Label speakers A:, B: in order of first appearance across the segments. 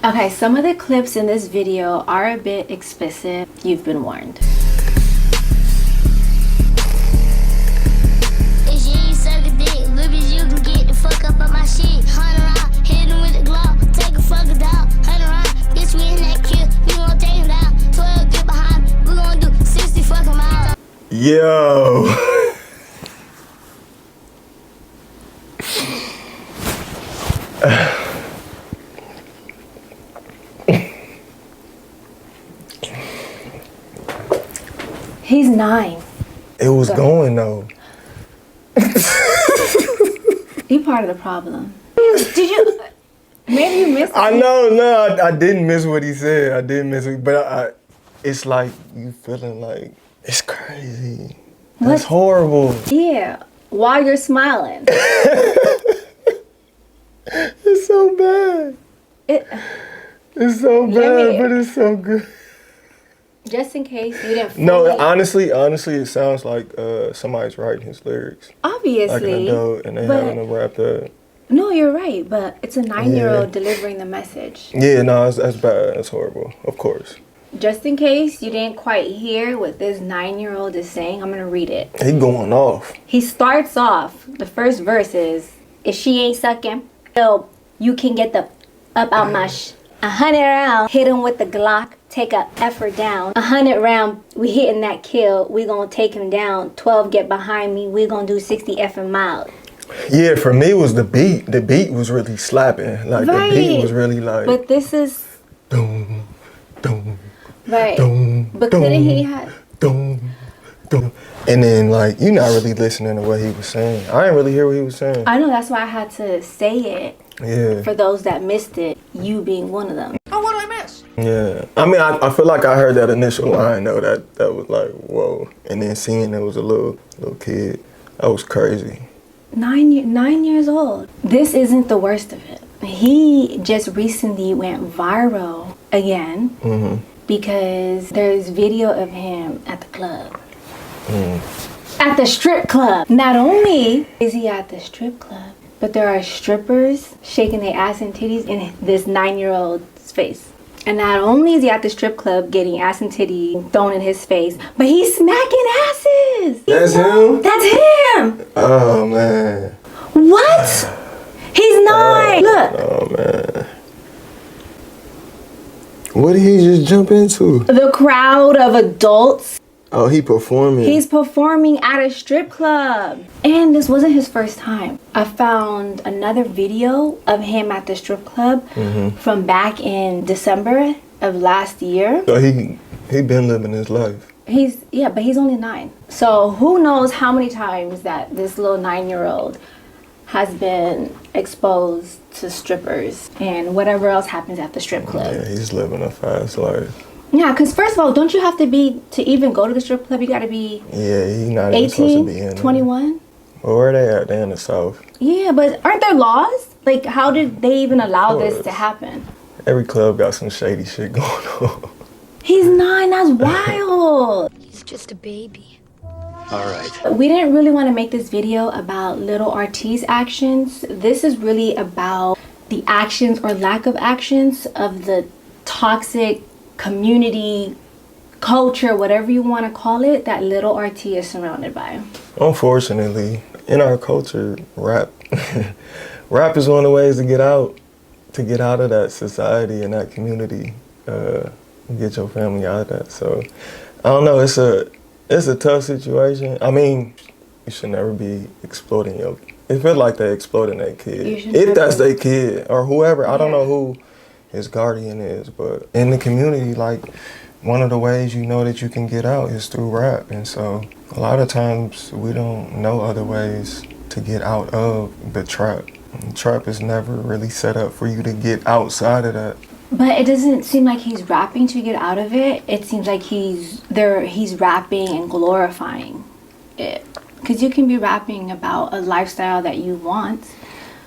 A: Okay, some of the clips in this video are a bit explicit. You've been warned.
B: If you ain't suck a dick, little bitch, you can get the fuck up on my shit. 100 round, hit him with a glove, take a fucking dog. 100 round, bitch, we in that kill, we gon' take him down. 12, get behind me, we gon' do 60 fucking miles.
C: Yo.
A: He's 9.
C: It was going though.
A: You part of the problem. Did you? Maybe you missed it.
C: I know, no, I didn't miss what he said. I didn't miss it, but it's like you feeling like it's crazy. That's horrible.
A: Yeah, while you're smiling.
C: It's so bad. It's so bad, but it's so good.
A: Just in case you didn't.
C: No, honestly, it sounds like somebody's writing his lyrics.
A: Obviously.
C: Like an adult, and they having to rap that.
A: No, you're right, but it's a 9-year-old delivering the message.
C: Yeah, no, that's bad. That's horrible. Of course.
A: Just in case you didn't quite hear what this 9-year-old is saying, I'm gonna read it.
C: He going off.
A: He starts off, the first verse is, if she ain't sucking, so you can get the up out my 100 round, hit him with the Glock, take a effort down. 100 round, we hitting that kill, we gonna take him down. 12, get behind me, we gonna do 60 effing miles.
C: Yeah, for me it was the beat. The beat was really slapping. Like the beat was really like.
A: But this is.
C: Doom, doom.
A: Right.
C: Doom,
A: but couldn't he have?
C: Doom, doom. And then like you're not really listening to what he was saying. I didn't really hear what he was saying.
A: I know, that's why I had to say it.
C: Yeah.
A: For those that missed it, you being one of them.
B: Oh, what did I miss?
C: Yeah. I mean, I feel like I heard that initial line though. That was like whoa. And then seeing it was a little kid. That was crazy.
A: 9 years old. This isn't the worst of it. He just recently went viral again because there's video of him at the club. At the strip club. Not only is he at the strip club, but there are strippers shaking their ass and titties in this 9-year-old's face. And not only is he at the strip club getting ass and titty thrown in his face, but he's smacking asses.
C: That's him?
A: That's him.
C: Oh, man.
A: What? He's 9. Look.
C: Oh, man. What did he just jump into?
A: The crowd of adults.
C: Oh, he performing.
A: He's performing at a strip club. And this wasn't his first time. I found another video of him at the strip club from back in December of last year.
C: So he been living his life.
A: But he's only 9. So who knows how many times that this little 9-year-old has been exposed to strippers and whatever else happens at the strip club.
C: Yeah, he's living a fast life.
A: Yeah, because first of all, don't you have to even go to the strip club, you got to be
C: he's not even supposed to be in
A: 21?
C: Well, where are they at? They in the South.
A: Yeah, but aren't there laws? Like, how did they even allow this to happen?
C: Every club got some shady shit going on.
A: He's 9, that's wild.
B: He's just a baby.
D: All right.
A: We didn't really want to make this video about Little RT's actions. This is really about the actions or lack of actions of the toxic community, culture, whatever you want to call it, that Little RT is surrounded by.
C: Unfortunately, in our culture, rap is one of the ways to get out of that society and that community, get your family out of that. So I don't know, it's a tough situation. I mean, you should never be exploiting it feels like they're exploiting that kid. If that's their kid or whoever, I don't know who his guardian is, but in the community, like, one of the ways you know that you can get out is through rap. And so a lot of times we don't know other ways to get out of the trap. And trap is never really set up for you to get outside of that.
A: But it doesn't seem like he's rapping to get out of it. It seems like he's rapping and glorifying it. Because you can be rapping about a lifestyle that you want.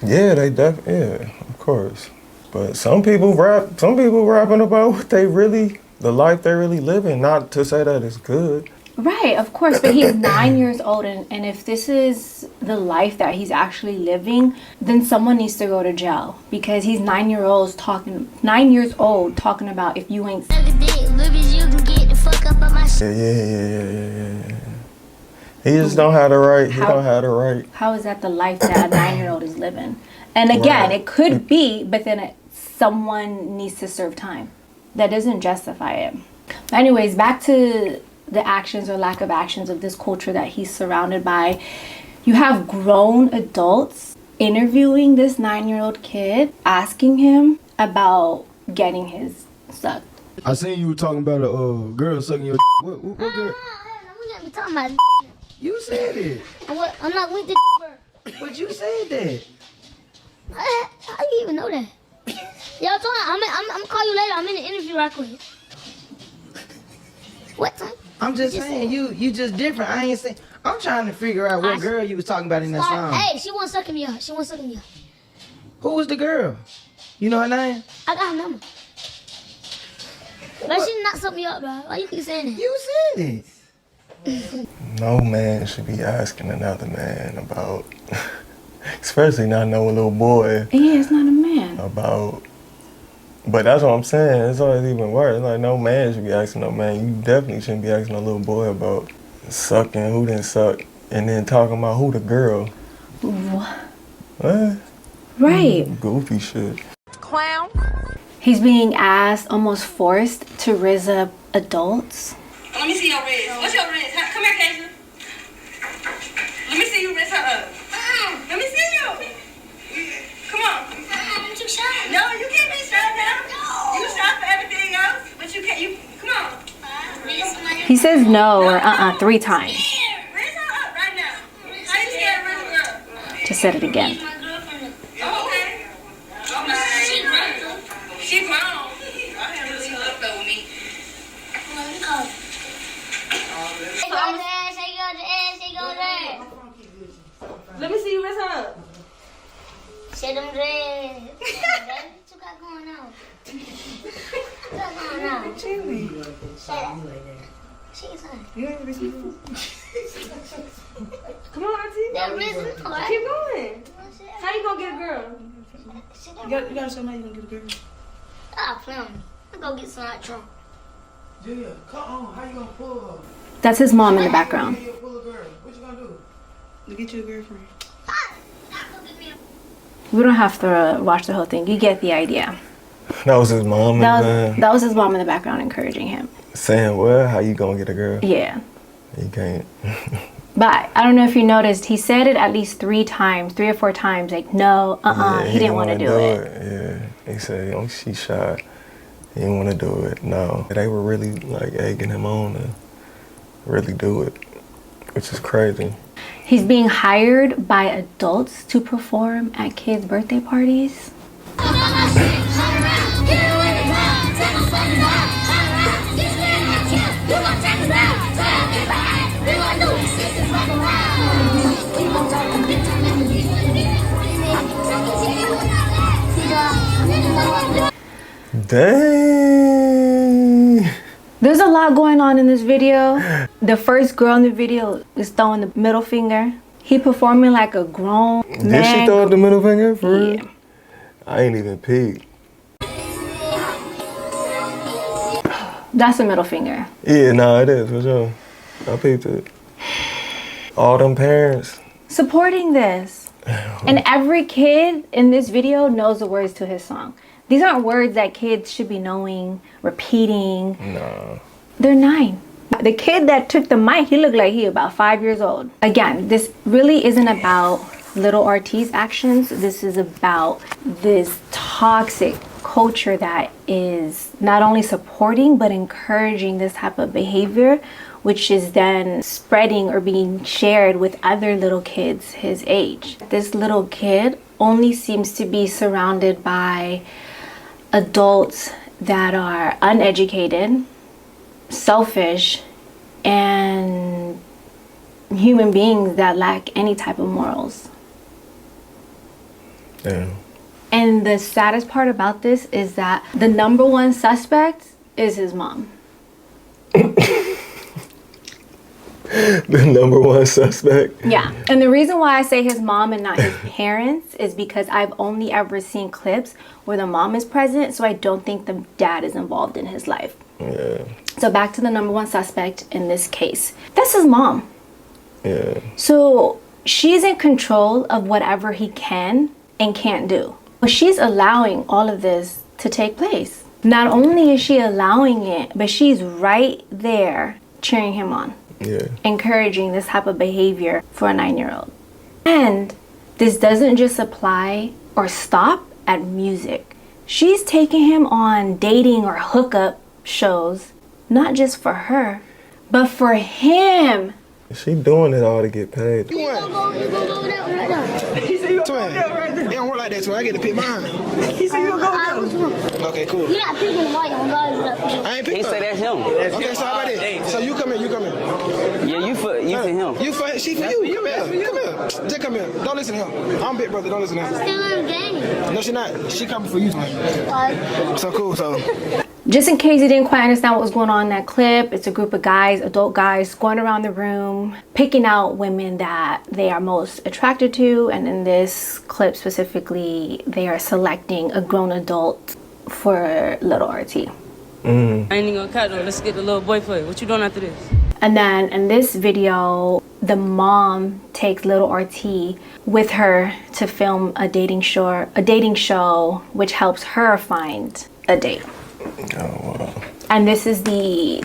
C: Yeah, of course. But some people rapping about what the life they really living. Not to say that it's good,
A: Right, of course, but he's 9 years old, and if this is the life that he's actually living, then someone needs to go to jail because he's 9 years old talking about if you ain't.
B: Suck a dick, little bitch, you can get the fuck up on my shit.
C: Yeah. He just don't have the right. He don't have the right.
A: How is that the life that a 9-year-old is living? And again, it could be, but then someone needs to serve time. That doesn't justify it. But anyways, back to the actions or lack of actions of this culture that he's surrounded by. You have grown adults interviewing this 9-year-old kid, asking him about getting his sucked.
D: I seen you were talking about a girl sucking your what girl?
B: We gotta be talking about
D: You said it.
B: I'm not with the
D: But you said that.
B: How you even know that? Y'all talking, I'm gonna call you later. I'm in the interview right quick. What time?
D: I'm just saying you just different. I ain't saying. I'm trying to figure out what girl you was talking about in that song.
B: Hey, she wasn't sucking me up.
D: Who was the girl? You know her name?
B: I got her number. But she did not suck me up, bro. Why you keep saying that?
D: You said it.
C: No man should be asking another man about, especially not no little boy.
A: Yeah, it's not a man.
C: About. But that's what I'm saying. It's always even worse. Like, no man should be asking no man. You definitely shouldn't be asking a little boy about sucking, who didn't suck, and then talking about who the girl. What?
A: Right.
C: Goofy shit.
E: Clown.
A: He's being asked, almost forced, to raise up adults.
E: Let me see your wrist. What's your wrist? Come here, Kasia. Let me see your wrist. Let me see you. Come on.
B: I'm too shy.
E: No, you can't be shy now. You shy for everything else, but you can't. Come on.
A: He says no or 3 times.
E: Raise her up right now. How you scared of a girl?
A: Just said it again.
E: Oh, okay. She grown. I have to see her up with me. Let me see you raise her up.
B: Shit them dreads. What you got going on? What got going on? Shut up. She's on.
E: Come on, Auntie.
B: That reason.
E: Keep going. How you gonna get a girl? You gotta show me how you gonna get a girl.
B: Ah, film. I'm gonna get some hot trunk.
D: Julia, come on. How you gonna pull her?
A: That's his mom in the background.
D: How you pull a girl? What you gonna do?
E: To get you a girlfriend.
A: We don't have to watch the whole thing. You get the idea.
C: That was his mom.
A: That was his mom in the background encouraging him.
C: Saying, well, how you gonna get a girl?
A: Yeah.
C: You can't.
A: But I don't know if you noticed, he said it at least 3 or 4 times. Like, no,
C: Yeah,
A: he didn't want to do it.
C: Yeah. He said, oh, she's shy. He didn't want to do it. No. They were really like egging him on to really do it, which is crazy.
A: He's being hired by adults to perform at kids' birthday parties.
C: Dang.
A: There's a lot going on in this video. The first girl in the video is throwing the middle finger. He performing like a grown man.
C: Did she throw up the middle finger for real?
A: Yeah.
C: I ain't even peeked.
A: That's a middle finger.
C: Yeah, no, it is, for sure. I peeped it. All them parents.
A: Supporting this. And every kid in this video knows the words to his song. These aren't words that kids should be knowing, repeating.
C: Nah.
A: They're 9. The kid that took the mic, he looked like he about 5 years old. Again, this really isn't about little Ortiz actions. This is about this toxic culture that is not only supporting but encouraging this type of behavior, which is then spreading or being shared with other little kids his age. This little kid only seems to be surrounded by adults that are uneducated, selfish, and human beings that lack any type of morals.
C: Yeah.
A: And the saddest part about this is that the number one suspect is his mom.
C: The number one suspect.
A: Yeah. And the reason why I say his mom and not his parents is because I've only ever seen clips where the mom is present, so I don't think the dad is involved in his life.
C: Yeah.
A: So back to the number one suspect in this case. That's his mom.
C: Yeah.
A: So she's in control of whatever he can and can't do. But she's allowing all of this to take place. Not only is she allowing it, but she's right there cheering him on.
C: Yeah.
A: Encouraging this type of behavior for a 9-year-old. And this doesn't just apply or stop at music. She's taking him on dating or hookup shows, not just for her, but for him.
C: She doing it all to get paid.
D: You won.
E: He said you
D: Twin. It don't work like that, twin. I get to pick mine.
E: He said you gonna go.
D: Okay, cool.
B: You're not picking the white one,
D: I ain't
F: He
D: picking
F: say that's him.
D: Okay, so how about this? So you come here.
F: Yeah, you for him.
D: You for she for you. Come here. Just come here. Don't listen to him. I'm big brother. Don't listen to him.
B: Still in the game.
D: No, she not. She coming for you.
B: Why?
D: So cool. So
A: Just in case you didn't quite understand what was going on in that clip, it's a group of guys, adult guys, going around the room, picking out women that they are most attracted to. And in this clip specifically, they are selecting a grown adult for little RT.
G: I ain't even gonna cut though. Let's get the little boy for you. What you doing after this?
A: And then in this video, the mom takes little RT with her to film a dating show, which helps her find a date.
C: Oh wow.
A: And this is the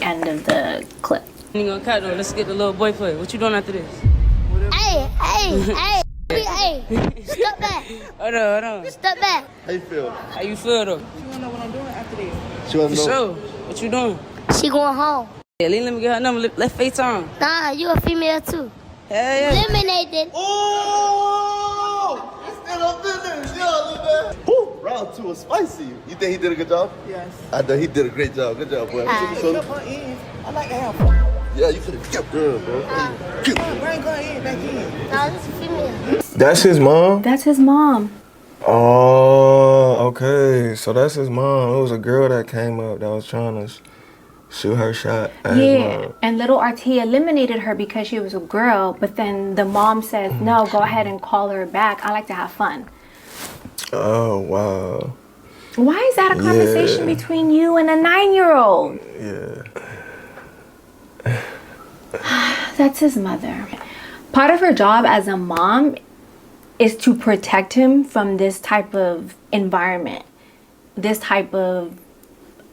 A: end of the clip.
G: I ain't gonna cut though. Let's get the little boy for you. What you doing after this?
B: Hey. Step back.
G: Hold on.
B: Step back.
H: How you feel?
G: How you feel though?
H: She wanna
G: For
H: know.
G: sure. What you doing?
B: She going home.
G: Yeah, let me get her number. Let's FaceTime.
B: Nah, you a female too.
G: Hell yeah.
B: Eliminated.
H: Oh! It's still up in there. Yeah, look at that. Woo! Round 2 was spicy. You think he did a good job? Yes. I know he did a great job. Good job, boy. So,
I: I like to have fun.
H: yeah, you could have kept girl, bro. Cute.
I: Bring her in, back in.
B: Nah, this is a female.
C: That's his mom?
A: That's his mom.
C: Oh, okay. So that's his mom. It was a girl that came up that was trying to shoot her shot at his
A: Yeah,
C: mom.
A: and little RT eliminated her because she was a girl, but then the mom says, no, go ahead and call her back. I like to have fun.
C: Oh, wow.
A: Why is that a conversation
C: Yeah.
A: between you and a 9-year-old?
C: Yeah.
A: That's his mother. Part of her job as a mom is to protect him from this type of environment, this type of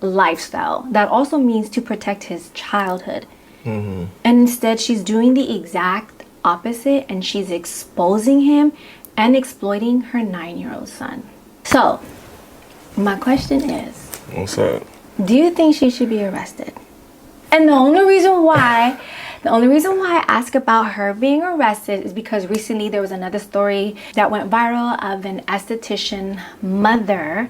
A: lifestyle. That also means to protect his childhood.
C: Mm-hmm.
A: And instead, she's doing the exact opposite, and she's exposing him and exploiting her 9-year-old son. So, my question is,
C: What's up?
A: do you think she should be arrested? And the only reason why I ask about her being arrested is because recently there was another story that went viral of an esthetician mother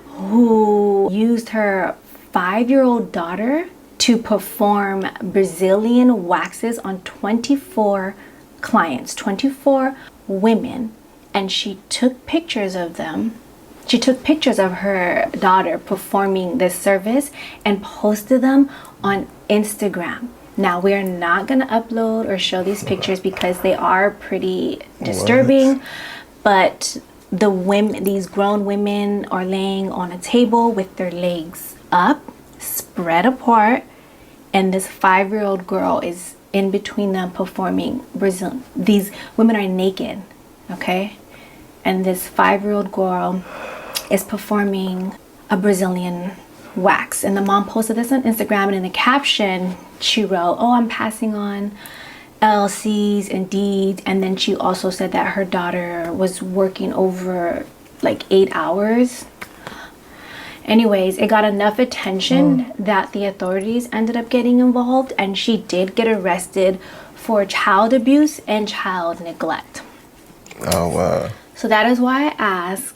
A: who used her 5-year-old daughter to perform Brazilian waxes on 24 clients, 24 women, and she took pictures of them. She took pictures of her daughter performing this service and posted them on Instagram. Now, we're not going to upload or show these pictures because they are pretty disturbing, but the women, these grown women, are laying on a table with their legs up, spread apart, and this 5-year-old girl is in between them performing Brazil. These women are naked, okay? And this 5-year-old girl is performing a Brazilian wax. And the mom posted this on Instagram, and in the caption, she wrote, "Oh, I'm passing on LLCs and deeds." And then she also said that her daughter was working over like 8 hours. Anyways, it got enough attention that the authorities ended up getting involved, and she did get arrested for child abuse and child neglect.
C: Oh, wow.
A: So that is why I ask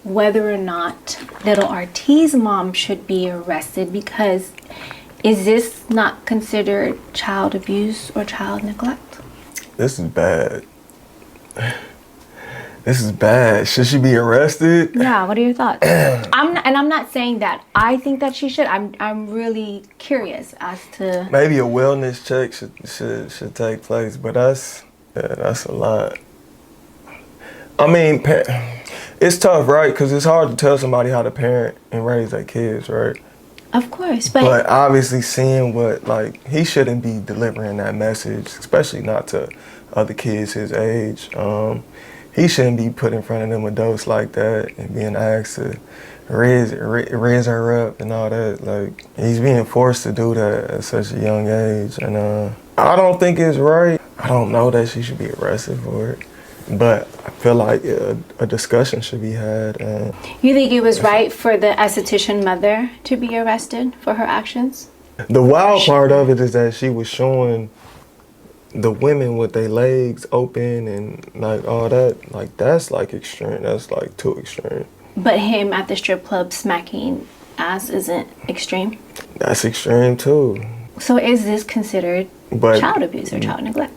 A: whether or not little RT's mom should be arrested, because is this not considered child abuse or child neglect?
C: This is bad. This is bad. Should she be arrested?
A: Yeah, what are your thoughts? I'm not saying that I think that she should. I'm really curious as to
C: Maybe a wellness check should take place, but that's a lot. I mean, it's tough, right? Because it's hard to tell somebody how to parent and raise their kids, right?
A: of course,
C: But obviously seeing what, like, he shouldn't be delivering that message, especially not to other kids his age. He shouldn't be put in front of them adults like that and being asked to raise her up and all that. Like, he's being forced to do that at such a young age. And I don't think it's right. I don't know that she should be arrested for it. But I feel like a discussion should be had. And
A: you think it was right for the esthetician mother to be arrested for her actions?
C: the wild part of it is that she was showing the women with their legs open and like all that. Like, that's like extreme. That's like too extreme.
A: But him at the strip club smacking ass isn't extreme?
C: That's extreme too.
A: So is this considered
C: But
A: child abuse or child neglect?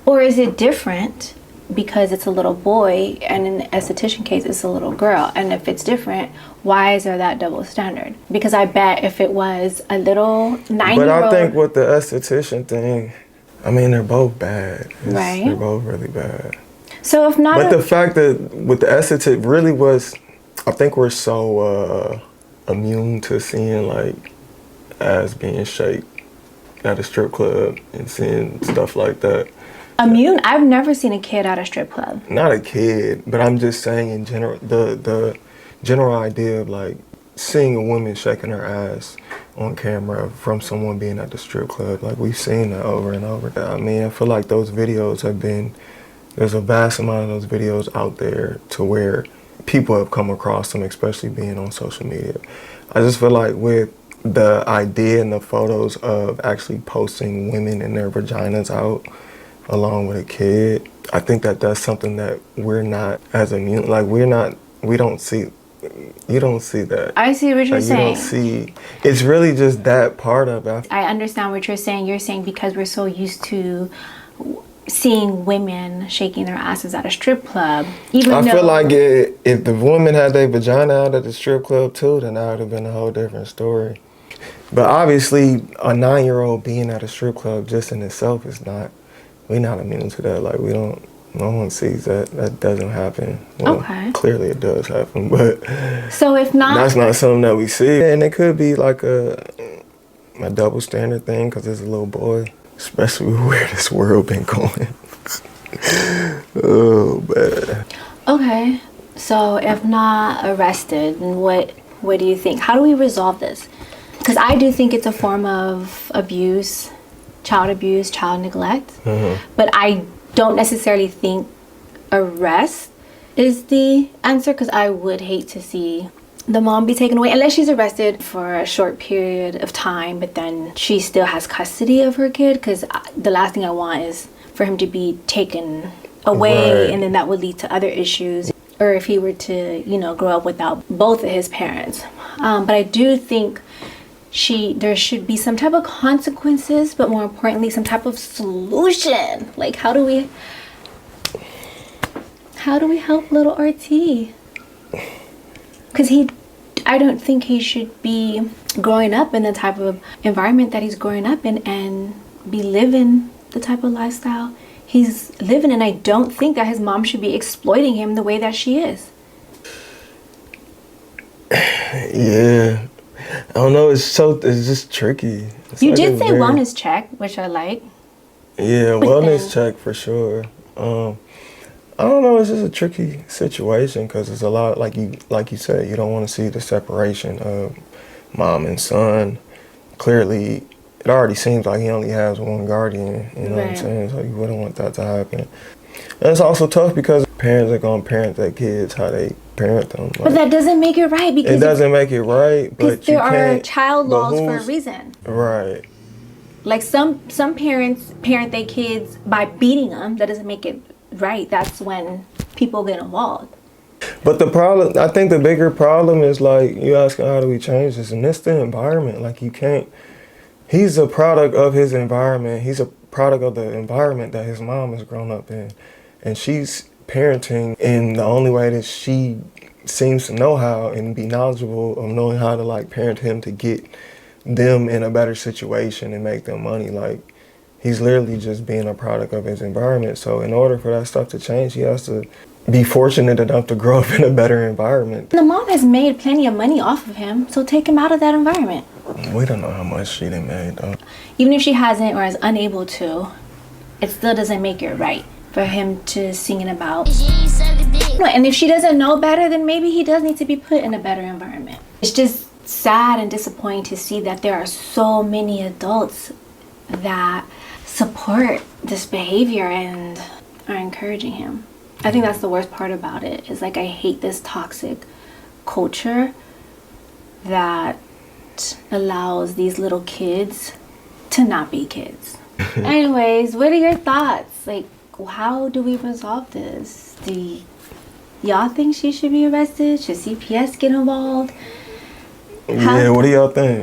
A: Or is it different because it's a little boy and in the esthetician case it's a little girl? And if it's different, why is there that double standard? Because I bet if it was a little 9-year-old...
C: But I think with the esthetician thing, I mean, they're both bad.
A: Right.
C: They're both really bad.
A: So if not...
C: But the fact that with the esthetician really was, I think we're so immune to seeing like ass being shaped at a strip club and seeing stuff like that.
A: Immune? I've never seen a kid at a strip club.
C: Not a kid, but I'm just saying in general, the general idea of like seeing a woman shaking her ass on camera from someone being at the strip club, like we've seen that over and over. I mean, I feel like those videos there's a vast amount of those videos out there to where people have come across them, especially being on social media. I just feel like with the idea and the photos of actually posting women and their vaginas out along with a kid, I think that that's something that we're not as immune, like we don't see. You don't see that.
A: I see what you're saying.
C: You don't see. It's really just that part of it.
A: I understand what you're saying. You're saying because we're so used to seeing women shaking their asses at a strip club, I
C: feel like if the woman had their vagina out at the strip club too, then that would have been a whole different story. But obviously, a 9-year-old being at a strip club just in itself is not. We're not immune to that. Like, we don't. No one sees that. That doesn't happen. Well,
A: okay.
C: Clearly it does happen, but
A: so if not,
C: that's not something that we see. And it could be like a double standard thing because it's a little boy, especially where this world been going. Oh, man.
A: Okay, so if not arrested, then what do you think? How do we resolve this? Because I do think it's a form of abuse, child neglect. Mm-hmm. But I don't necessarily think arrest is the answer, because I would hate to see the mom be taken away unless she's arrested for a short period of time, but then she still has custody of her kid, because the last thing I want is for him to be taken away. Right. And then that would lead to other issues, or if he were to grow up without both of his parents. But I do think there should be some type of consequences, but more importantly, some type of solution. Like, how do we help little RT? Because I don't think he should be growing up in the type of environment that he's growing up in and be living the type of lifestyle he's living. And I don't think that his mom should be exploiting him the way that she is.
C: Yeah. I don't know, it's just tricky.
A: You did say wellness check, which I like.
C: Yeah, wellness check for sure. I don't know, it's just a tricky situation because it's a lot, like you said, you don't want to see the separation of mom and son. Clearly, it already seems like he only has one guardian, you know what I'm saying? So you wouldn't want that to happen. And it's also tough because parents are going to parent their kids how they parent them. Like,
A: but that doesn't make it right. Because
C: it doesn't make it right, but
A: there are child laws for a reason.
C: Right.
A: Like some parents parent their kids by beating them. That doesn't make it right. That's when people get involved.
C: But I think the bigger problem is, like, you asking how do we change this, and it's the environment. Like, you can't. He's a product of his environment. He's a product of the environment that his mom has grown up in, and she's parenting in the only way that she seems to know how and be knowledgeable of knowing how to like parent him to get them in a better situation and make them money. Like, he's literally just being a product of his environment. So in order for that stuff to change, he has to be fortunate enough to grow up in a better environment.
A: The mom has made plenty of money off of him, so take him out of that environment.
C: We don't know how much she done made though.
A: Even if she hasn't or is unable to, it still doesn't make it right for him to singing about. And if she doesn't know better, then maybe he does need to be put in a better environment. It's just sad and disappointing to see that there are so many adults that support this behavior and are encouraging him. I think that's the worst part about it. Is like, I hate this toxic culture that allows these little kids to not be kids. Anyways, what are your thoughts? Like, how do we resolve this? Do y'all think she should be arrested? Should CPS get involved?
C: Yeah, what do y'all think?